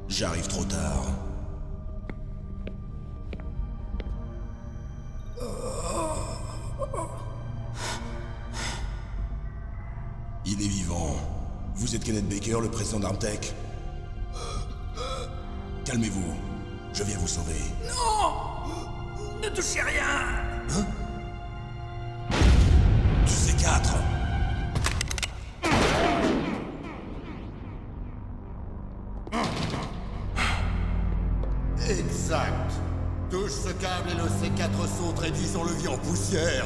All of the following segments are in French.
J'arrive trop tard. Il est vivant. Vous êtes Kenneth Baker, le président d'Armtech? Calmez-vous. Je viens vous sauver. Non! Ne touchez rien! Hein? Du C4! Exact. Touche ce câble et le C4 saute, réduisant le vie en poussière.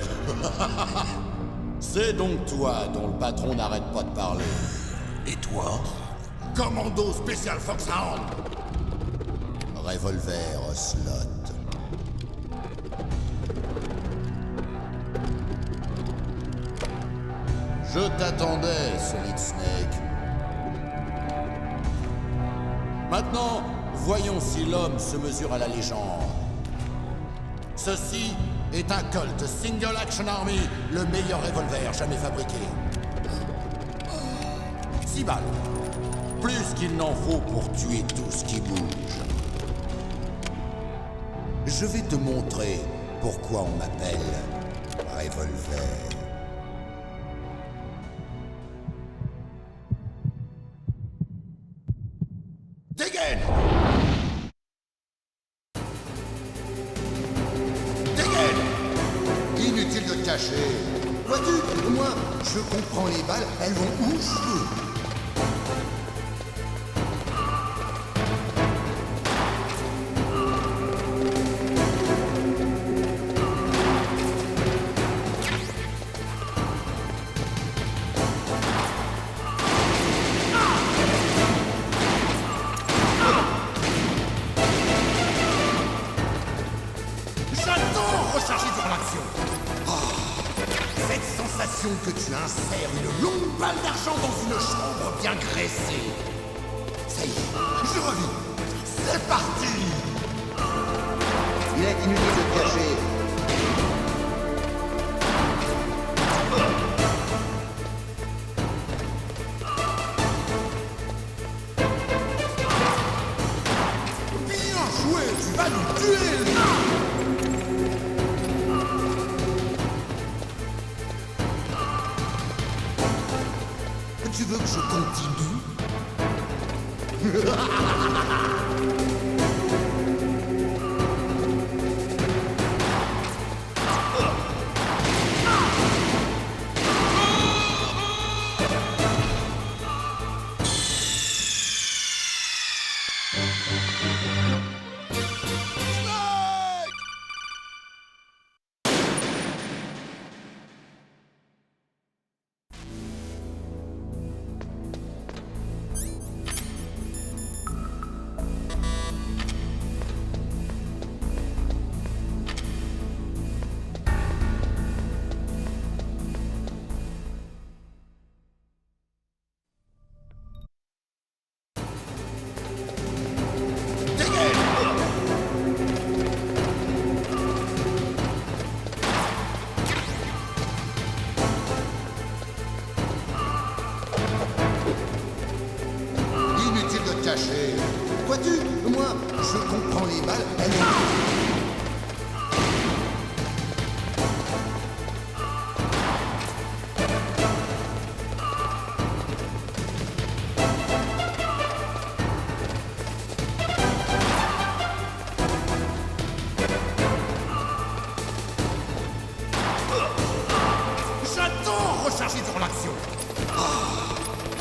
C'est donc toi dont le patron n'arrête pas de parler. Et toi? Commando spécial Foxhound. Revolver Ocelot. Je t'attendais, Solid Snake. Maintenant, voyons si l'homme se mesure à la légende. Ceci est un Colt Single Action Army, le meilleur revolver jamais fabriqué. 6 balles. Plus qu'il n'en faut pour tuer tout ce qui bouge. Je vais te montrer pourquoi on m'appelle Revolver. Dégaine! Dégaine! Inutile de te cacher. Vois-tu, moi, je comprends les balles, elles vont où je veux. J'adore recharger sur l'action. Cette sensation que tu insères une longue balle d'argent dans une chambre bien graissée. Ça y est, je revis. C'est parti. Il est inutile de te cacher. Bien joué, tu vas nous tuer. Tu veux que je continue? te cacher. Vois-tu, moi, je comprends les balles, elles J'adore recharger sur l'action.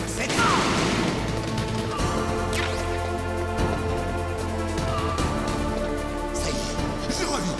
C'est ça y est, je revis.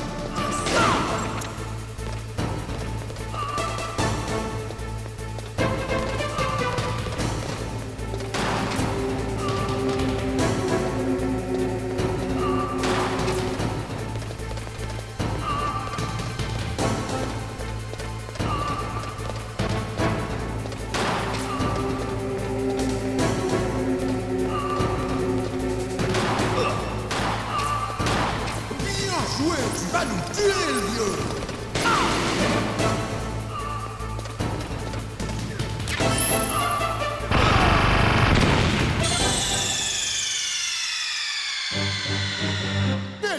Bien joué, tu vas nous tuer, le vieux.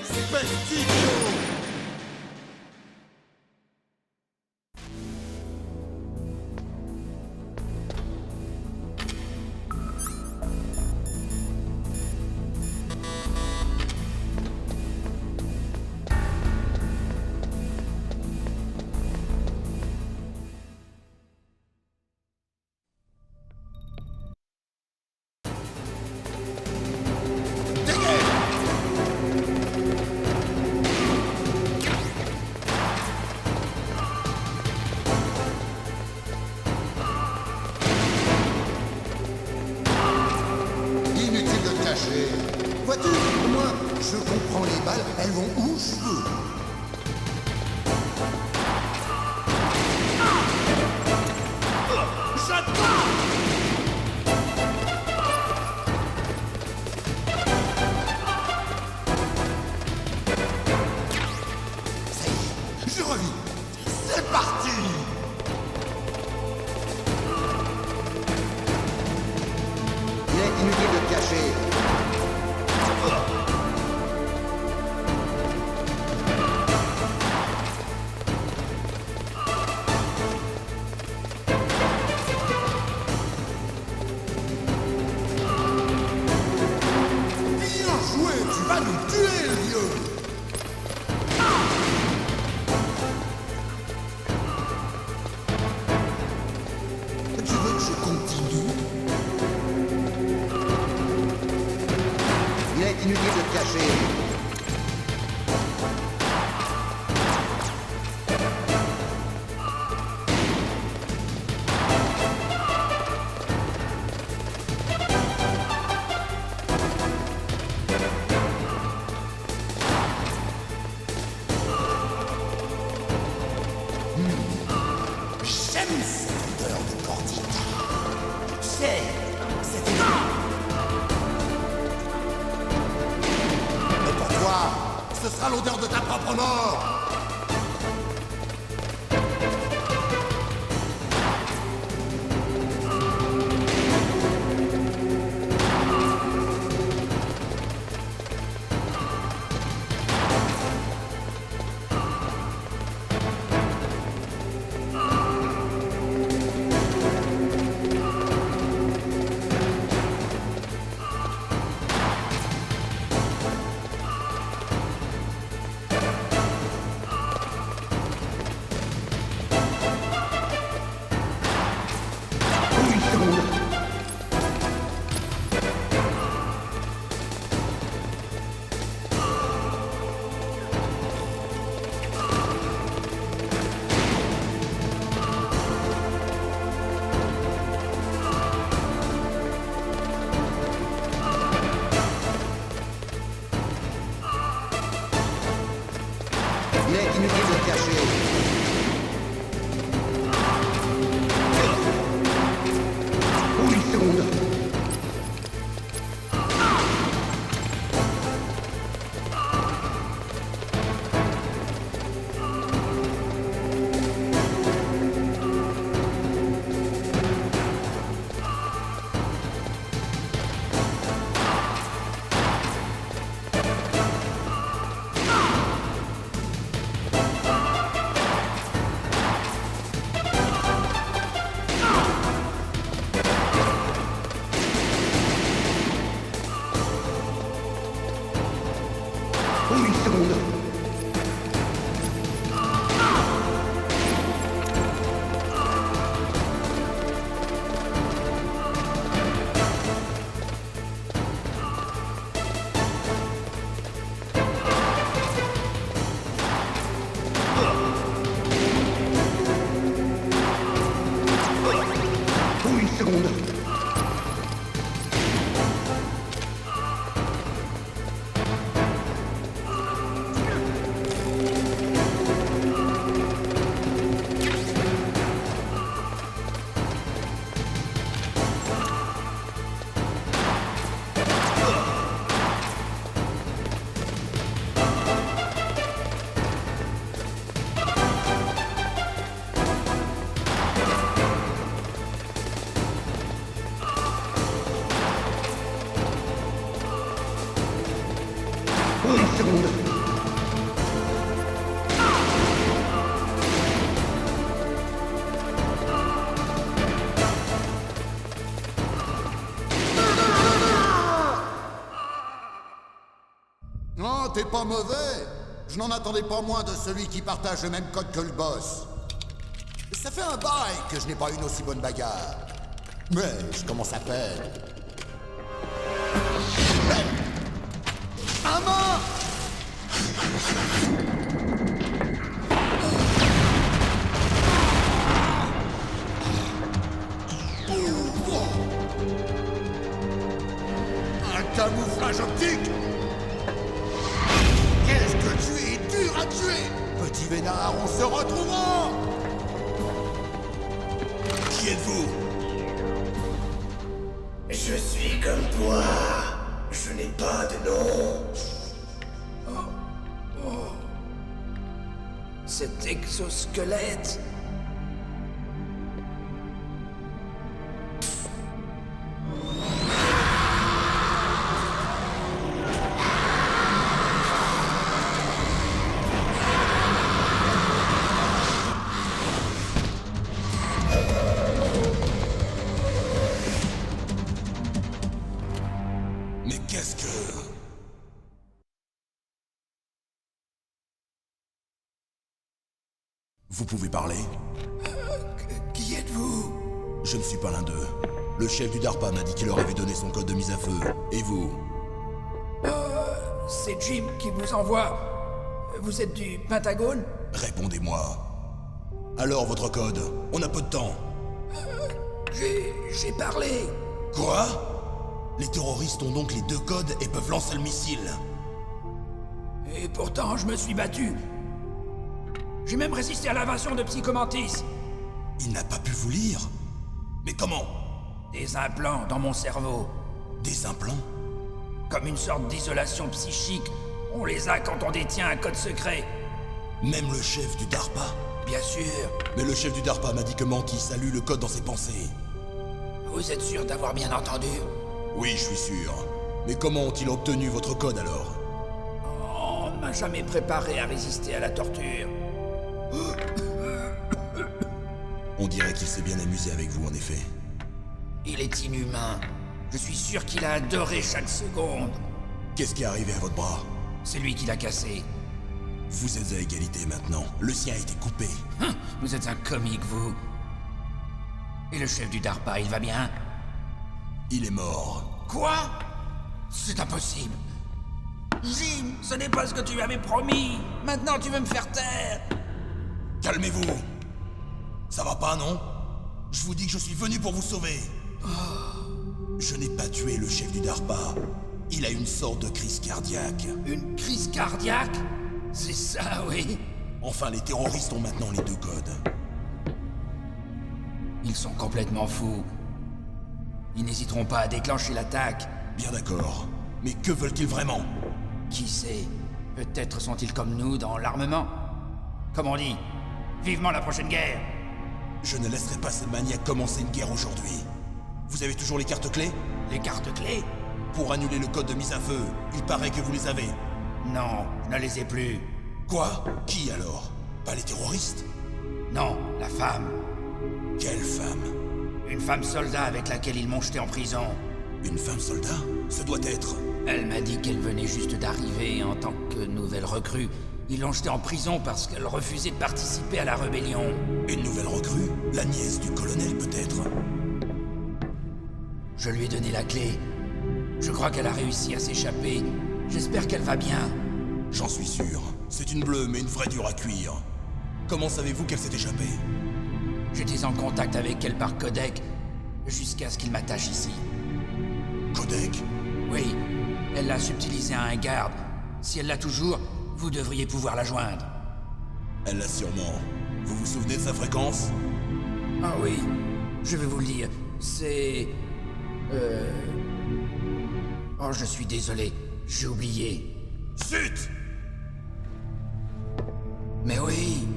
Espèce d'idiot! Inutile de te cacher. Vois-tu, moi, je comprends les balles, elles vont où je veux. J'adore. Ça y est, je revis. C'est parti. Il est inutile de te cacher. Bien joué, tu vas nous tuer, le vieux. Tu veux que je continue? Il est inutile de te cacher. J'aime cette odeur de cordite. C'est énorme. Mais pour toi, ce sera l'odeur de ta propre mort. seconde. Une seconde. Oh, t'es pas mauvais. Je n'en attendais pas moins de celui qui partage le même code que le boss. Ça fait un bail que je n'ai pas une aussi bonne bagarre. Mais je commence à peine. Un mort! Un camouflage optique! Qu'est-ce que tu es dur à tuer! Petit vénard, on se retrouvera! Qui êtes-vous? Je suis comme toi. Je n'ai pas de nom. Cet exosquelette. Mais qu'est-ce que... Vous pouvez parler? Qui êtes-vous? Je ne suis pas l'un d'eux. Le chef du DARPA m'a dit qu'il leur avait donné son code de mise à feu. Et vous? C'est Jim qui vous envoie. Vous êtes du Pentagone? Répondez-moi. Alors, votre code? On a peu de temps. J'ai parlé. Quoi? Les terroristes ont donc les deux codes et peuvent lancer le missile. Et pourtant, je me suis battu. J'ai même résisté à l'invasion de Psychomantis. Il n'a pas pu vous lire? Mais comment? Des implants dans mon cerveau. Des implants? Comme une sorte d'isolation psychique. On les a quand on détient un code secret. Même le chef du DARPA? Bien sûr. Mais le chef du DARPA m'a dit que Mantis a lu le code dans ses pensées. Vous êtes sûr d'avoir bien entendu? Oui, je suis sûr. Mais comment ont-ils obtenu votre code alors? On ne m'a jamais préparé à résister à la torture. On dirait qu'il s'est bien amusé avec vous, en effet. Il est inhumain. Je suis sûr qu'il a adoré chaque seconde. Qu'est-ce qui est arrivé à votre bras? C'est lui qui l'a cassé. Vous êtes à égalité maintenant. Le sien a été coupé. Vous êtes un comique, vous. Et le chef du DARPA, il va bien? Il est mort. Quoi? C'est impossible. Jim, ce n'est pas ce que tu m'avais promis. Maintenant, tu veux me faire taire. Calmez-vous. Ça va pas, non? Je vous dis que je suis venu pour vous sauver. Je n'ai pas tué le chef du DARPA. Il a une sorte de crise cardiaque. Une crise cardiaque? C'est ça, oui. Enfin, les terroristes ont maintenant les deux codes. Ils sont complètement fous. Ils n'hésiteront pas à déclencher l'attaque. Bien d'accord. Mais que veulent-ils vraiment? Qui sait? Peut-être sont-ils comme nous dans l'armement. Comme on dit, vivement la prochaine guerre. Je ne laisserai pas ces maniaques commencer une guerre aujourd'hui. Vous avez toujours les cartes clés? Les cartes clés? Pour annuler le code de mise à feu, il paraît que vous les avez. Non, je ne les ai plus. Quoi? Qui alors? Pas les terroristes? Non, la femme. Quelle femme? Une femme soldat avec laquelle ils m'ont jeté en prison. Une femme soldat? Ce doit être... Elle m'a dit qu'elle venait juste d'arriver en tant que nouvelle recrue. Ils l'ont jetée en prison parce qu'elle refusait de participer à la rébellion. Une nouvelle recrue? La nièce du colonel, peut-être? Je lui ai donné la clé. Je crois qu'elle a réussi à s'échapper. J'espère qu'elle va bien. J'en suis sûr. C'est une bleue, mais une vraie dure à cuire. Comment savez-vous qu'elle s'est échappée? J'étais en contact avec elle par codec. jusqu'à ce qu'il m'attache ici. Codec? Oui, elle l'a subtilisé à un garde. Si elle l'a toujours, vous devriez pouvoir la joindre. Elle l'a sûrement. Vous vous souvenez de sa fréquence? Ah oui, je vais vous le dire. C'est... Oh, je suis désolé, j'ai oublié. Zut! Mais oui,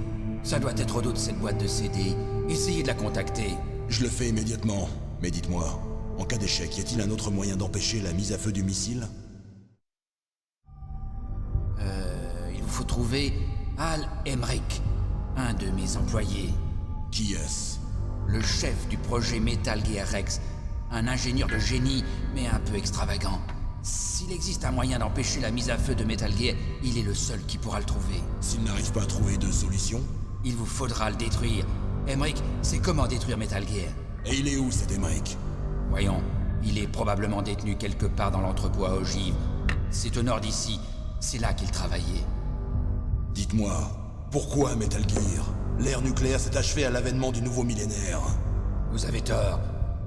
ça doit être au dos de cette boîte de CD. Essayez de la contacter. Je le fais immédiatement. Mais dites-moi, en cas d'échec, y a-t-il un autre moyen d'empêcher la mise à feu du missile? Il vous faut trouver Al Emmerich, un de mes employés. Qui est-ce? Le chef du projet Metal Gear Rex. Un ingénieur de génie, mais un peu extravagant. S'il existe un moyen d'empêcher la mise à feu de Metal Gear, il est le seul qui pourra le trouver. S'il n'arrive pas à trouver de solution? Il vous faudra le détruire. Emmerich sait comment détruire Metal Gear. Et il est où cet Emmerich? Voyons, il est probablement détenu quelque part dans l'entrepôt à ogive. C'est au nord d'ici, c'est là qu'il travaillait. Dites-moi, pourquoi Metal Gear? L'ère nucléaire s'est achevée à l'avènement du nouveau millénaire. Vous avez tort,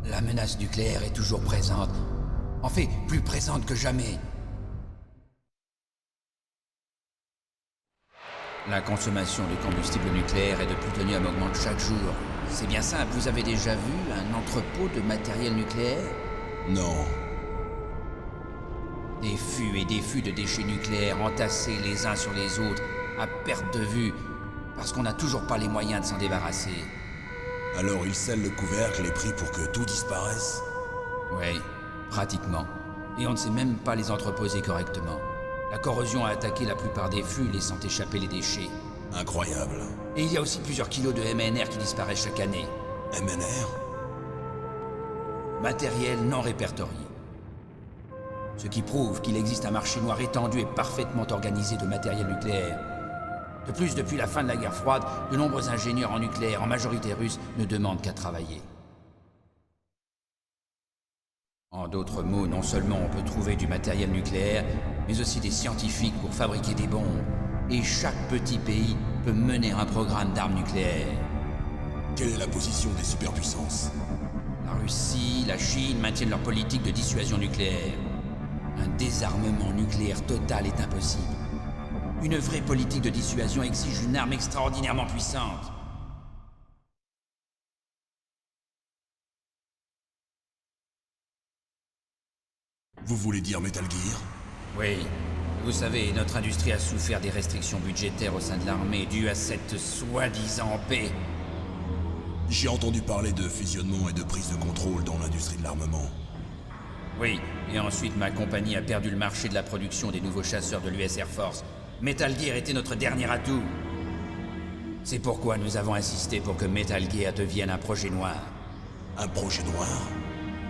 la menace nucléaire est toujours présente. En fait, plus présente que jamais. La consommation de combustible nucléaire et de plutonium augmente chaque jour. C'est bien simple, vous avez déjà vu un entrepôt de matériel nucléaire? Non. Des fûts et des fûts de déchets nucléaires entassés les uns sur les autres, à perte de vue, parce qu'on n'a toujours pas les moyens de s'en débarrasser. Alors il scelle le couvercle et prie pour que tout disparaisse? Oui, pratiquement. Et on ne sait même pas les entreposer correctement. La corrosion a attaqué la plupart des fûts, laissant échapper les déchets. Incroyable. Et il y a aussi plusieurs kilos de MNR qui disparaissent chaque année. MNR? Matériel non répertorié. Ce qui prouve qu'il existe un marché noir étendu et parfaitement organisé de matériel nucléaire. De plus, depuis la fin de la guerre froide, de nombreux ingénieurs en nucléaire, en majorité russes, ne demandent qu'à travailler. En d'autres mots, non seulement on peut trouver du matériel nucléaire, mais aussi des scientifiques pour fabriquer des bombes. Et chaque petit pays peut mener un programme d'armes nucléaires. Quelle est la position des superpuissances? La Russie, la Chine maintiennent leur politique de dissuasion nucléaire. Un désarmement nucléaire total est impossible. Une vraie politique de dissuasion exige une arme extraordinairement puissante. Vous voulez dire Metal Gear? Oui. Vous savez, notre industrie a souffert des restrictions budgétaires au sein de l'armée dues à cette soi-disant paix. J'ai entendu parler de fusionnement et de prise de contrôle dans l'industrie de l'armement. Oui, et ensuite ma compagnie a perdu le marché de la production des nouveaux chasseurs de l'US Air Force. Metal Gear était notre dernier atout. C'est pourquoi nous avons insisté pour que Metal Gear devienne un projet noir. Un projet noir?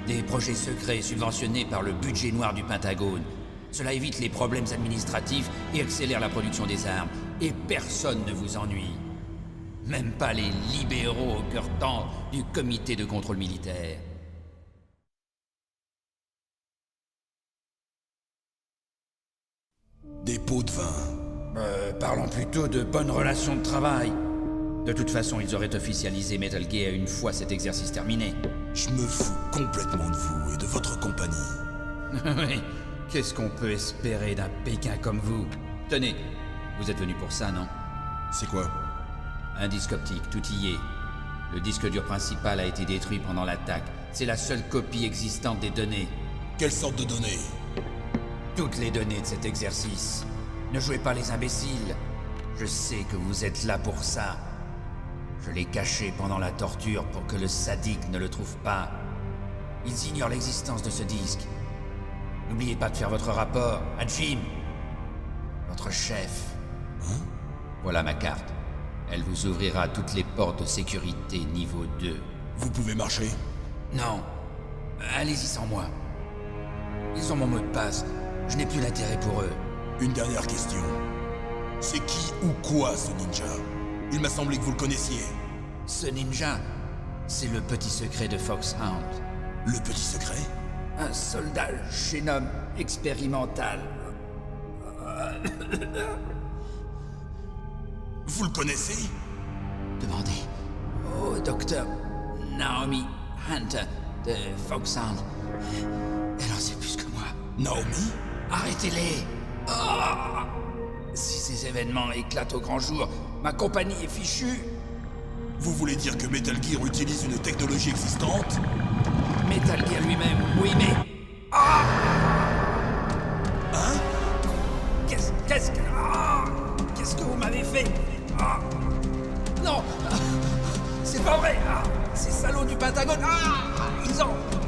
Des projets secrets subventionnés par le budget noir du Pentagone. Cela évite les problèmes administratifs et accélère la production des armes. Et personne ne vous ennuie. Même pas les libéraux au cœur tendre du comité de contrôle militaire. Des pots de vin. Parlons plutôt de bonnes relations de travail. De toute façon, ils auraient officialisé Metal Gear une fois cet exercice terminé. Je me fous complètement de vous et de votre compagnie. Oui, qu'est-ce qu'on peut espérer d'un Pékin comme vous? Tenez, vous êtes venu pour ça, non? C'est quoi? Un disque optique, tout y est. Le disque dur principal a été détruit pendant l'attaque. C'est la seule copie existante des données. Quelle sorte de données? Toutes les données de cet exercice. Ne jouez pas les imbéciles. Je sais que vous êtes là pour ça. Je l'ai caché pendant la torture pour que le sadique ne le trouve pas. Ils ignorent l'existence de ce disque. N'oubliez pas de faire votre rapport à Jim, votre chef. Hein? Voilà ma carte. Elle vous ouvrira toutes les portes de sécurité niveau 2. Vous pouvez marcher? Non. Allez-y sans moi. Ils ont mon mot de passe. Je n'ai plus d'intérêt pour eux. Une dernière question. C'est qui ou quoi ce ninja? Il m'a semblé que vous le connaissiez. Ce ninja, c'est le petit secret de Foxhound. Le petit secret? Un soldat génome expérimental. Vous le connaissez? Demandez au docteur Naomi Hunter de Foxhound. Elle en sait plus que moi. Naomi? Arrêtez-les! Ah! Si ces événements éclatent au grand jour, ma compagnie est fichue. Vous voulez dire que Metal Gear utilise une technologie existante? Metal Gear lui-même, oui, mais... Ah! Hein? Qu'est-ce que vous m'avez fait? Ah! Non! Ah! C'est pas vrai! Ah! Ces salauds du Pentagone! Ah!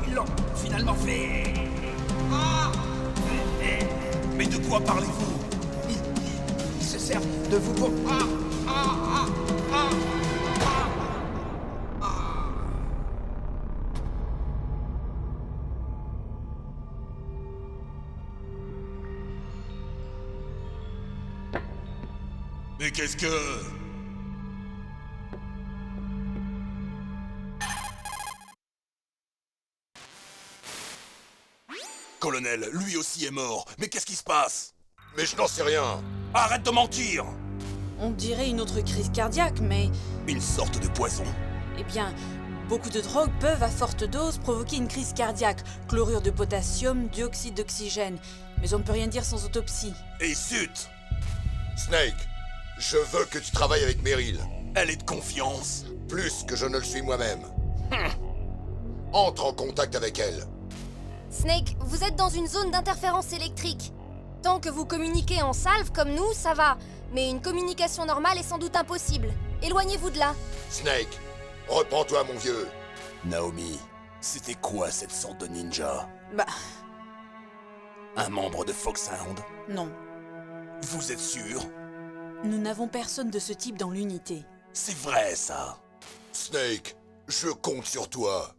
Ils l'ont finalement fait! Ah! Mais de quoi parlez-vous? Ils se servent de vous pour... Ah! Ah! Ah! Ah! Mais qu'est-ce que... Colonel, lui aussi est mort. Mais qu'est-ce qui se passe? Mais je n'en sais rien. Arrête de mentir! On dirait une autre crise cardiaque, mais... Une sorte de poison. Eh bien, beaucoup de drogues peuvent, à forte dose, provoquer une crise cardiaque. Chlorure de potassium, dioxyde d'oxygène. Mais on ne peut rien dire sans autopsie. Et zut! Snake, je veux que tu travailles avec Meryl. Elle est de confiance. Plus que je ne le suis moi-même. Entre en contact avec elle. Snake, vous êtes dans une zone d'interférence électrique. Tant que vous communiquez en salve comme nous, ça va. Mais une communication normale est sans doute impossible. Éloignez-vous de là. Snake, reprends-toi, mon vieux. Naomi, c'était quoi cette sorte de ninja? Bah, Un membre de Foxhound? non. Vous êtes sûr? Nous n'avons personne de ce type dans l'unité. C'est vrai, ça. Snake, je compte sur toi.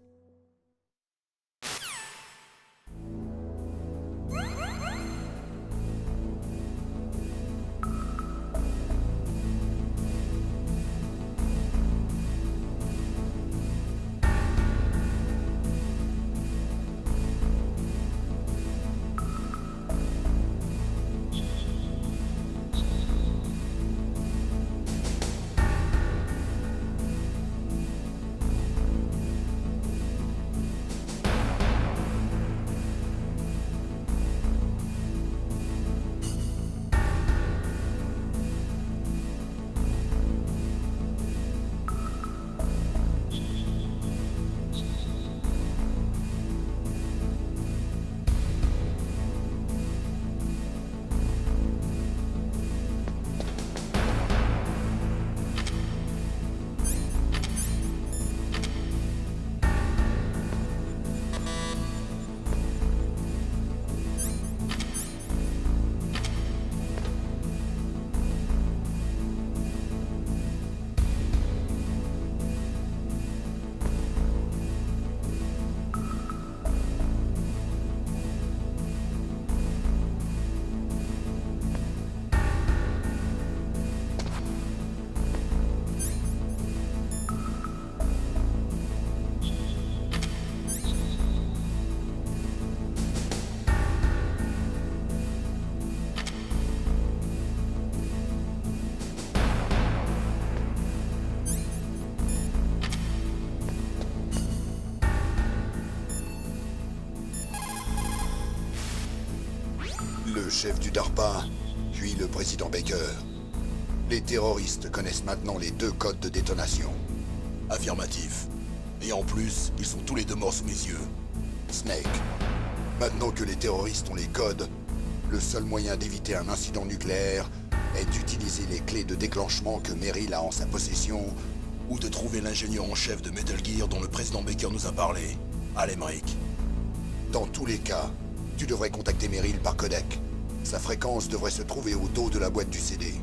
Le chef du DARPA, puis le président Baker. Les terroristes connaissent maintenant les 2 codes de détonation. Affirmatif. Et en plus, ils sont tous les 2 morts sous mes yeux. Snake, maintenant que les terroristes ont les codes, le seul moyen d'éviter un incident nucléaire est d'utiliser les clés de déclenchement que Meryl a en sa possession, Ou de trouver l'ingénieur en chef de Metal Gear dont le président Baker nous a parlé. Al Emmerich. Dans tous les cas, tu devrais contacter Meryl par codec. Sa fréquence devrait se trouver au dos de la boîte du CD.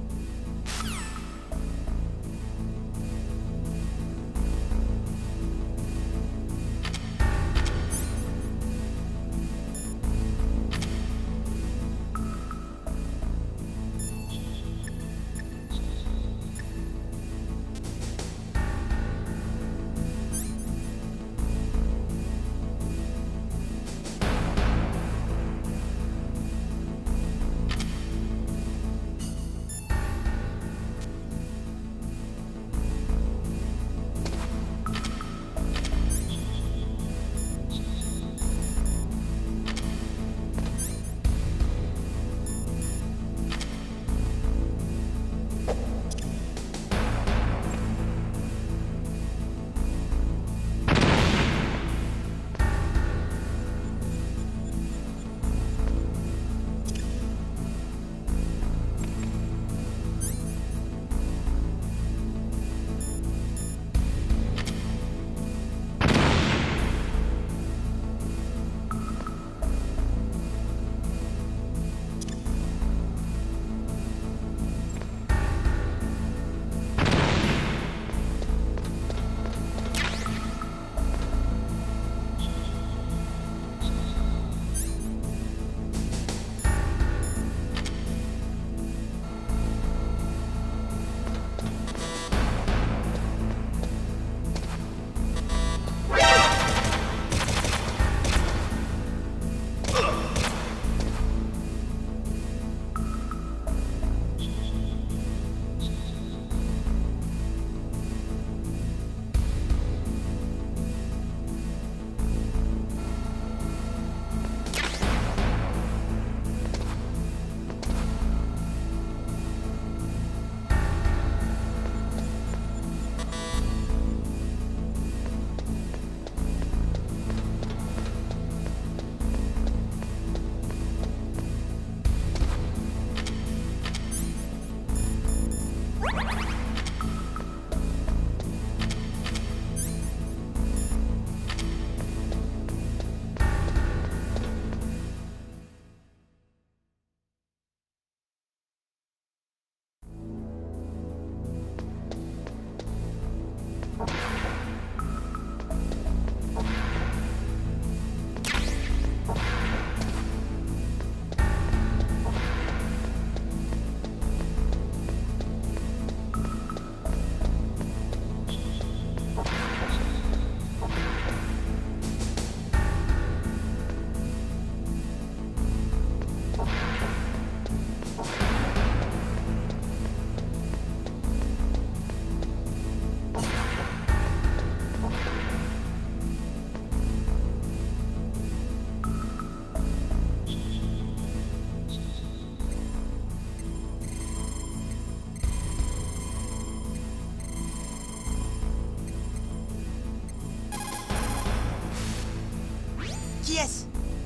Qui est-ce?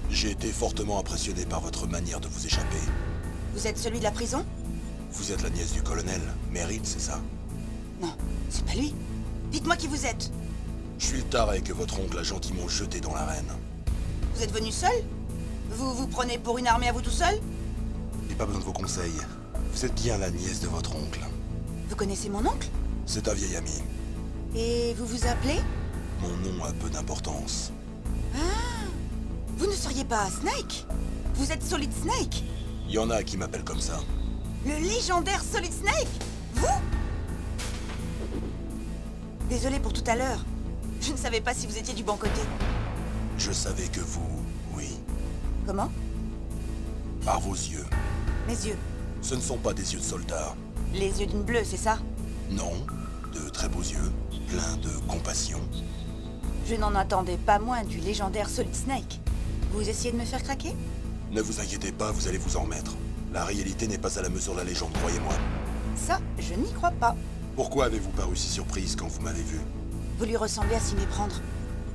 J'ai été fortement impressionné par votre manière de vous échapper. Vous êtes celui de la prison? Vous êtes la nièce du colonel, Merritt, c'est ça? Non, c'est pas lui. Dites-moi qui vous êtes. Je suis le taré que votre oncle a gentiment jeté dans l'arène. Vous êtes venu seul? Vous vous prenez pour une armée à vous tout seul? J'ai pas besoin de vos conseils. Vous êtes bien la nièce de votre oncle. Vous connaissez mon oncle? C'est un vieil ami. Et vous vous appelez? Mon nom a peu d'importance. Vous ne seriez pas Snake? Vous êtes Solid Snake? Il y en a qui m'appellent comme ça. Le légendaire Solid Snake? Vous? Désolé pour tout à l'heure. Je ne savais pas si vous étiez du bon côté. Je savais que vous... oui. Comment? Par vos yeux. Mes yeux. Ce ne sont pas des yeux de soldats. Les yeux d'une bleue, c'est ça? Non, de très beaux yeux, pleins de compassion. Je n'en attendais pas moins du légendaire Solid Snake. Vous essayez de me faire craquer? Ne vous inquiétez pas, vous allez vous en remettre. La réalité n'est pas à la mesure de la légende, croyez-moi. Ça, je n'y crois pas. Pourquoi avez-vous paru si surprise quand vous m'avez vu? Vous lui ressemblez à s'y méprendre.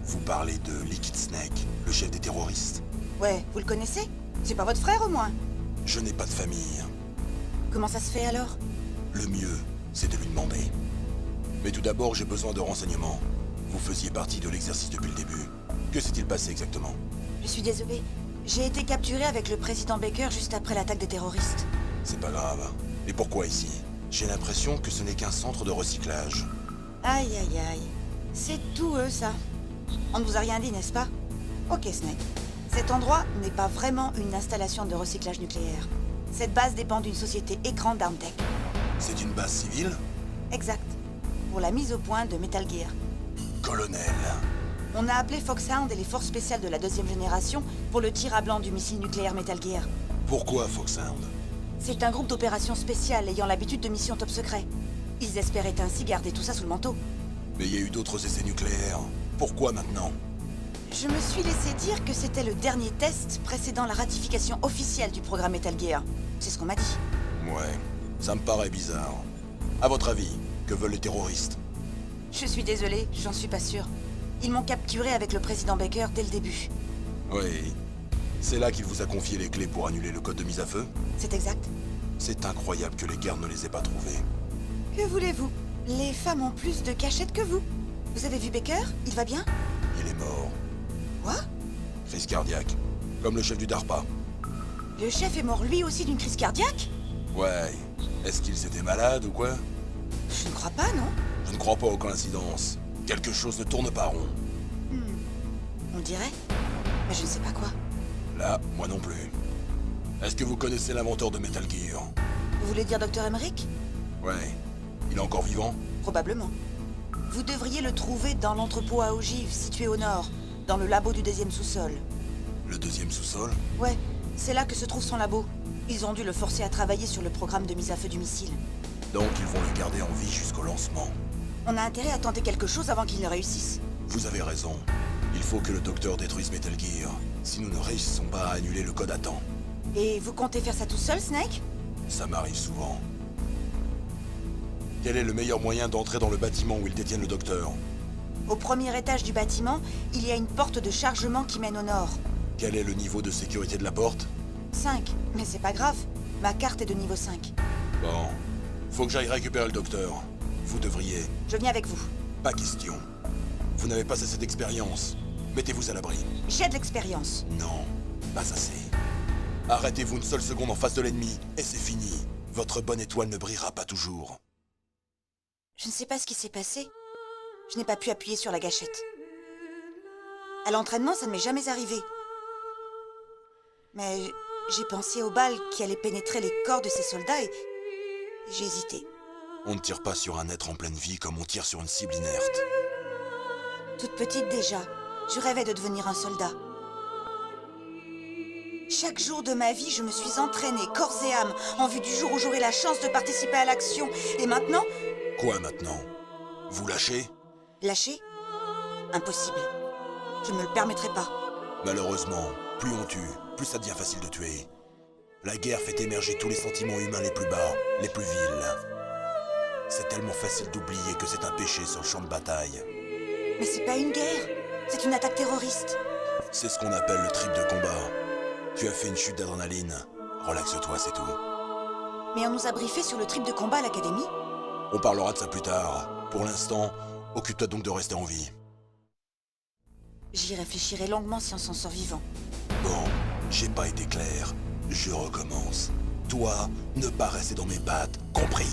Vous parlez de Liquid Snake, le chef des terroristes. Ouais, vous le connaissez? C'est pas votre frère au moins? Je n'ai pas de famille. Comment ça se fait alors? Le mieux, c'est de lui demander. Mais tout d'abord, j'ai besoin de renseignements. Vous faisiez partie de l'exercice depuis le début. Que s'est-il passé exactement? Je suis désolée. J'ai été capturé avec le président Baker juste après l'attaque des terroristes. C'est pas grave. Et pourquoi ici? J'ai l'impression que ce n'est qu'un centre de recyclage. Aïe aïe aïe. C'est tout eux, ça. On ne vous a rien dit, n'est-ce pas? Ok, Snake. Cet endroit n'est pas vraiment une installation de recyclage nucléaire. Cette base dépend d'une société écran d'Armtech. C'est une base civile? Exact. Pour la mise au point de Metal Gear. Colonel. On a appelé Foxhound et les forces spéciales de la deuxième génération pour le tir à blanc du missile nucléaire Metal Gear. Pourquoi Foxhound? C'est un groupe d'opérations spéciales ayant l'habitude de missions top secret. Ils espéraient ainsi garder tout ça sous le manteau. Mais il y a eu d'autres essais nucléaires. Pourquoi maintenant? Je me suis laissé dire que c'était le dernier test précédant la ratification officielle du programme Metal Gear. C'est ce qu'on m'a dit. Ouais, ça me paraît bizarre. À votre avis, que veulent les terroristes? Je suis désolée, j'en suis pas sûre. Ils m'ont capturé avec le président Baker dès le début. Oui. C'est là qu'il vous a confié les clés pour annuler le code de mise à feu? C'est exact. C'est incroyable que les gardes ne les aient pas trouvés. Que voulez-vous? Les femmes ont plus de cachettes que vous. Vous avez vu Baker? Il va bien? Il est mort. Quoi? Crise cardiaque. Comme le chef du DARPA. Le chef est mort lui aussi d'une crise cardiaque? Ouais. Est-ce qu'il s'était malade ou quoi? Je ne crois pas, non? Je ne crois pas aux coïncidences. Quelque chose ne tourne pas rond. On dirait. Mais je ne sais pas quoi. Là, moi non plus. Est-ce que vous connaissez l'inventeur de Metal Gear? Vous voulez dire Dr. Emmerich? Ouais. Il est encore vivant? Probablement. Vous devriez le trouver dans l'entrepôt à ogives situé au nord, dans le labo du deuxième sous-sol. Le deuxième sous-sol? Ouais, c'est là que se trouve son labo. Ils ont dû le forcer à travailler sur le programme de mise à feu du missile. Donc ils vont le garder en vie jusqu'au lancement. On a intérêt à tenter quelque chose avant qu'il ne réussisse. Vous avez raison. Il faut que le docteur détruise Metal Gear, si nous ne réussissons pas à annuler le code à temps. Et vous comptez faire ça tout seul, Snake? Ça m'arrive souvent. Quel est le meilleur moyen d'entrer dans le bâtiment où ils détiennent le docteur? Au premier étage du bâtiment, il y a une porte de chargement qui mène au nord. Quel est le niveau de sécurité de la porte? 5, mais c'est pas grave. Ma carte est de niveau 5. Bon. Faut que j'aille récupérer le docteur. Vous devriez. Je viens avec vous. Pas question. Vous n'avez pas assez d'expérience. Mettez-vous à l'abri. J'ai de l'expérience. Non, pas assez. Arrêtez-vous une seule seconde en face de l'ennemi, et c'est fini. Votre bonne étoile ne brillera pas toujours. Je ne sais pas ce qui s'est passé. Je n'ai pas pu appuyer sur la gâchette. À l'entraînement, ça ne m'est jamais arrivé. Mais j'ai pensé aux balles qui allaient pénétrer les corps de ces soldats et j'ai hésité. On ne tire pas sur un être en pleine vie comme on tire sur une cible inerte. Toute petite déjà, je rêvais de devenir un soldat. Chaque jour de ma vie, je me suis entraînée corps et âme en vue du jour où j'aurai la chance de participer à l'action. Et maintenant... Quoi maintenant? Vous lâchez? Lâcher? Impossible. Je ne me le permettrai pas. Malheureusement, plus on tue, plus ça devient facile de tuer. La guerre fait émerger tous les sentiments humains les plus bas, les plus vils. C'est tellement facile d'oublier que c'est un péché sur le champ de bataille. Mais c'est pas une guerre, c'est une attaque terroriste. C'est ce qu'on appelle le trip de combat. Tu as fait une chute d'adrénaline. Relaxe-toi, c'est tout. Mais on nous a briefé sur le trip de combat à l'académie. On parlera de ça plus tard. Pour l'instant, occupe-toi donc de rester en vie. J'y réfléchirai longuement si on s'en sort vivant. Bon, j'ai pas été clair. Je recommence. Toi, ne pas rester dans mes pattes, compris?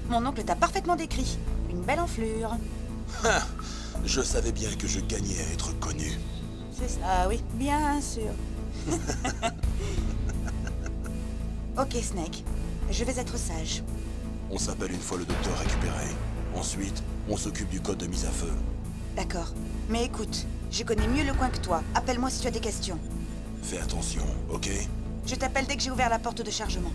Mon oncle t'a parfaitement décrit. Une belle enflure. Je savais bien que je gagnais à être connu. C'est ça. Ah oui, bien sûr. Ok, Snake. Je vais être sage. On s'appelle une fois le docteur récupéré. Ensuite, on s'occupe du code de mise à feu. D'accord. Mais écoute, je connais mieux le coin que toi. Appelle-moi si tu as des questions. Fais attention, ok? Je t'appelle dès que j'ai ouvert la porte de chargement.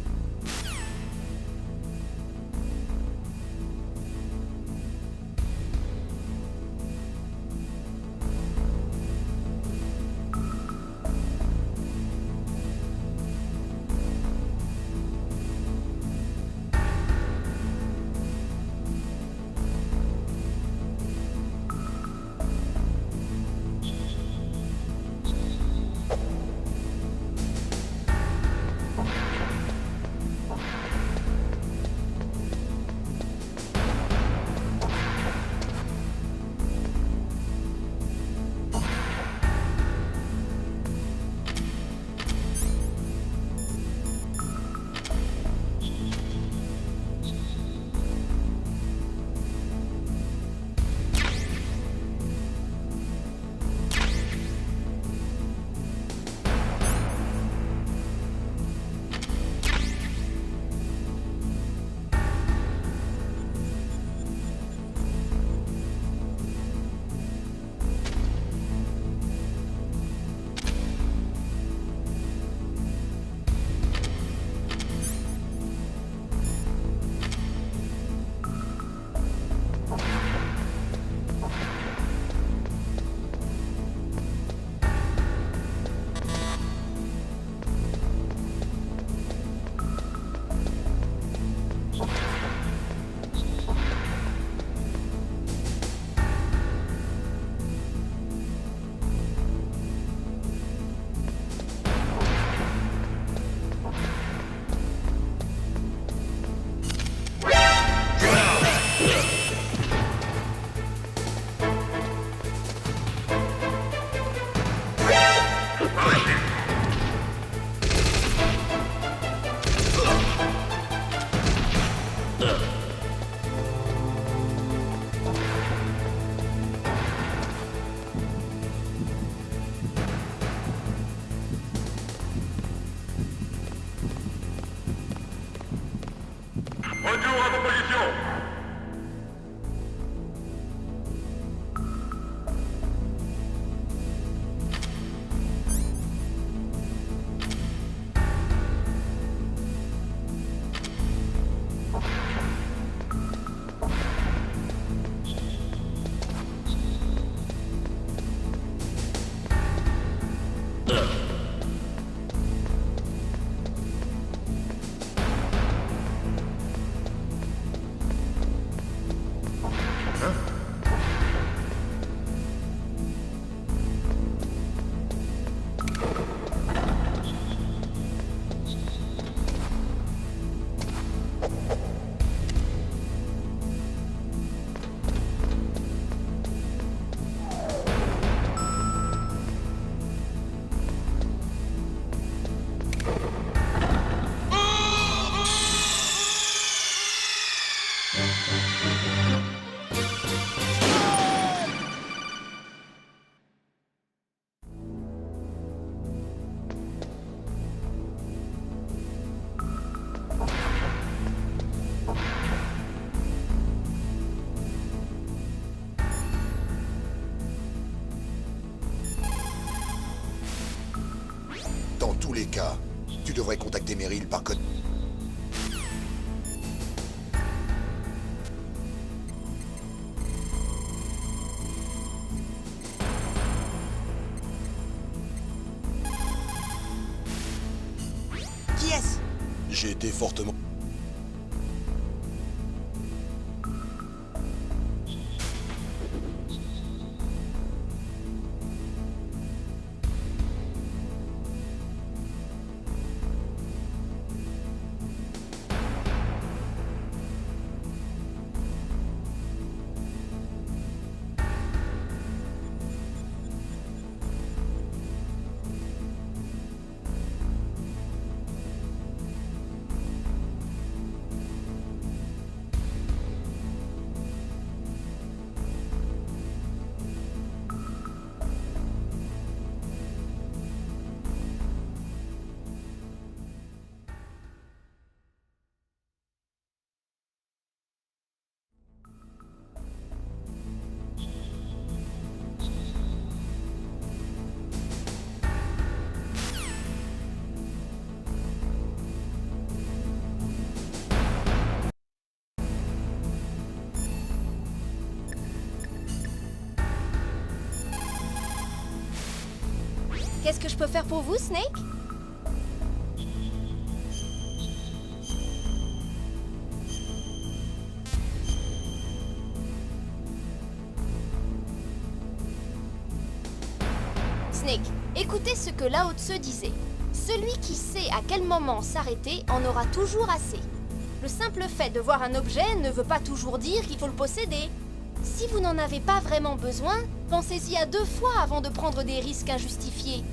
Retour à vos positions. Dans tous les cas, tu devrais contacter Meryl par code. Qui est-ce? J'ai été fortement... Qu'est-ce que je peux faire pour vous, Snake? Snake, écoutez ce que Lao Tse disait. Celui qui sait à quel moment s'arrêter en aura toujours assez. Le simple fait de voir un objet ne veut pas toujours dire qu'il faut le posséder. Si vous n'en avez pas vraiment besoin, pensez-y à 2 fois avant de prendre des risques injustifiés.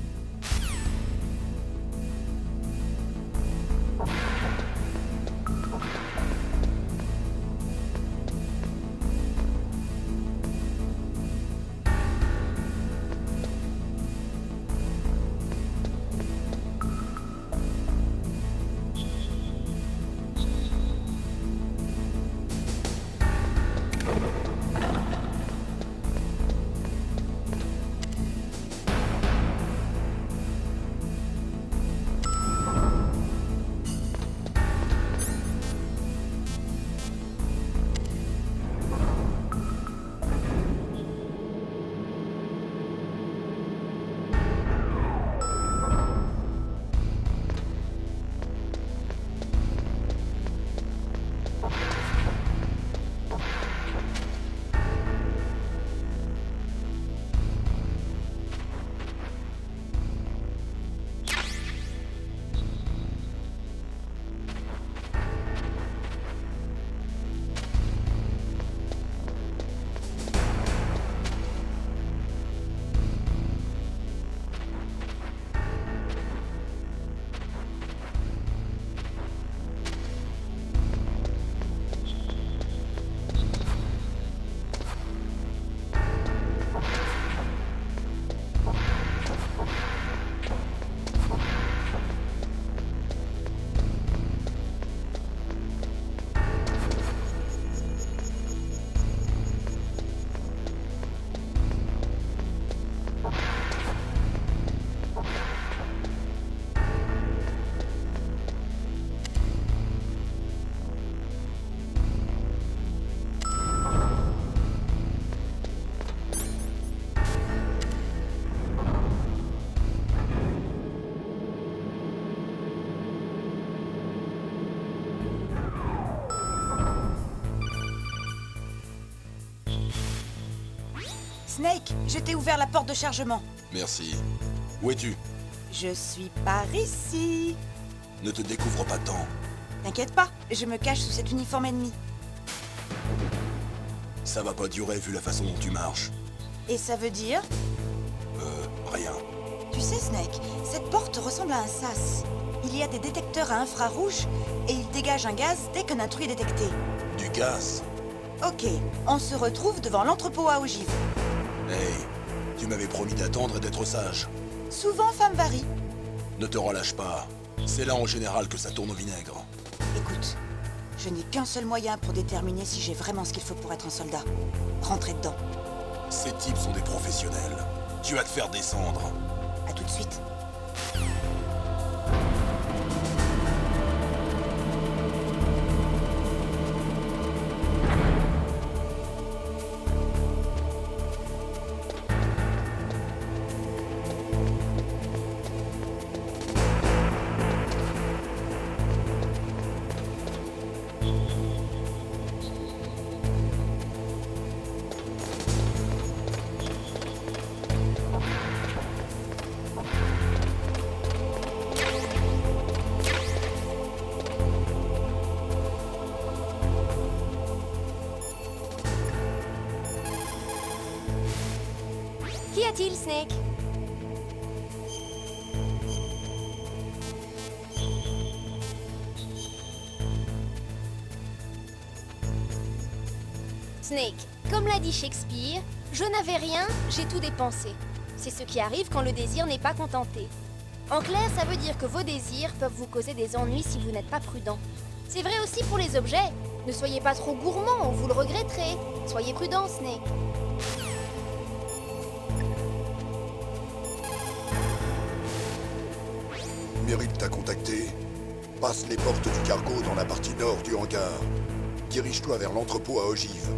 Snake, je t'ai ouvert la porte de chargement. Merci. Où es-tu? Je suis par ici. Ne te découvre pas tant. T'inquiète pas, je me cache sous cet uniforme ennemi. Ça va pas durer vu la façon dont tu marches. Et ça veut dire? Rien. Tu sais, Snake, cette porte ressemble à un sas. Il y a des détecteurs à infrarouge et il dégage un gaz dès qu'un intrus est détecté. Du gaz? Ok, on se retrouve devant l'entrepôt à ogives. Hey, tu m'avais promis d'attendre et d'être sage. Souvent, femme varie. Ne te relâche pas. C'est là en général que ça tourne au vinaigre. Écoute, je n'ai qu'un seul moyen pour déterminer si j'ai vraiment ce qu'il faut pour être un soldat. Rentrer dedans. Ces types sont des professionnels. Tu vas te faire descendre. À tout de suite. Qu'y a-t-il, Snake? Snake, comme l'a dit Shakespeare, je n'avais rien, j'ai tout dépensé. C'est ce qui arrive quand le désir n'est pas contenté. En clair, ça veut dire que vos désirs peuvent vous causer des ennuis si vous n'êtes pas prudent. C'est vrai aussi pour les objets. Ne soyez pas trop gourmand ou vous le regretterez. Soyez prudent, Snake. Meryl t'a contacté. Passe les portes du cargo dans la partie nord du hangar. Dirige-toi vers l'entrepôt à ogives.